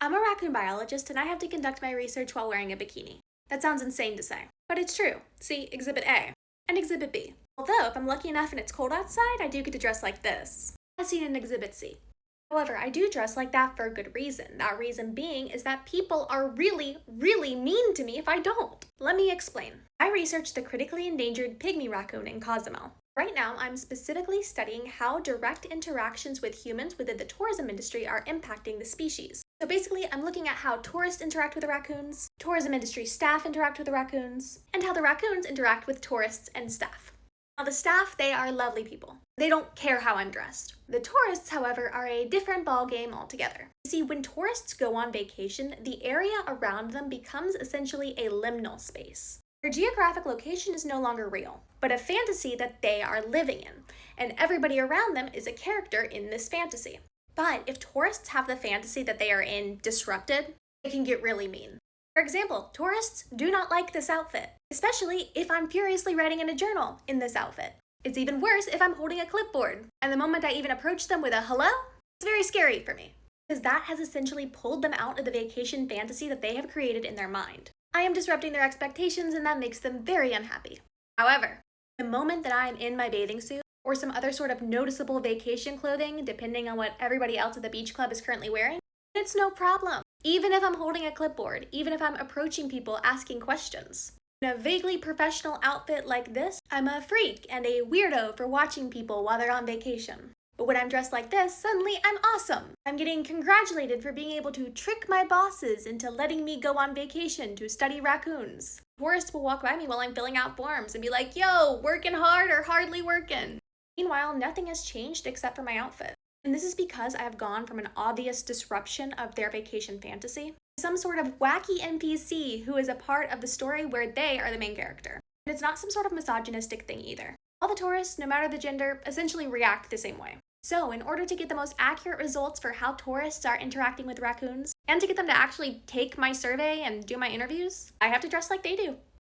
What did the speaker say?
I'm a raccoon biologist and I have to conduct my research while wearing a bikini. That sounds insane to say, but it's true. See Exhibit A and Exhibit B. Although, if I'm lucky enough and it's cold outside, I do get to dress like this, as seen in Exhibit C. However, I do dress like that for a good reason. That reason being is that people are really, really mean to me if I don't. Let me explain. I researched the critically endangered pygmy raccoon in Cozumel. Right now, I'm specifically studying how direct interactions with humans within the tourism industry are impacting the species. So basically, I'm looking at how tourists interact with the raccoons, tourism industry staff interact with the raccoons, and how the raccoons interact with tourists and staff. Now, the staff, they are lovely people. They don't care how I'm dressed. The tourists, however, are a different ballgame altogether. You see, when tourists go on vacation, the area around them becomes essentially a liminal space. Their geographic location is no longer real, but a fantasy that they are living in, and everybody around them is a character in this fantasy. But if tourists have the fantasy that they are in disrupted, it can get really mean. For example, tourists do not like this outfit, especially if I'm furiously writing in a journal in this outfit. It's even worse if I'm holding a clipboard, and the moment I even approach them with a hello, it's very scary for me, because that has essentially pulled them out of the vacation fantasy that they have created in their mind. I am disrupting their expectations, and that makes them very unhappy. However, the moment that I am in my bathing suit, or some other sort of noticeable vacation clothing, depending on what everybody else at the beach club is currently wearing, it's no problem. Even if I'm holding a clipboard, even if I'm approaching people asking questions. In a vaguely professional outfit like this, I'm a freak and a weirdo for watching people while they're on vacation. But when I'm dressed like this, suddenly I'm awesome. I'm getting congratulated for being able to trick my bosses into letting me go on vacation to study raccoons. Tourists will walk by me while I'm filling out forms and be like, yo, working hard or hardly working? Meanwhile, nothing has changed except for my outfit. And this is because I have gone from an obvious disruption of their vacation fantasy to some sort of wacky NPC who is a part of the story where they are the main character. And it's not some sort of misogynistic thing either. All the tourists, no matter the gender, essentially react the same way. So, in order to get the most accurate results for how tourists are interacting with raccoons, and to get them to actually take my survey and do my interviews, I have to dress like they do.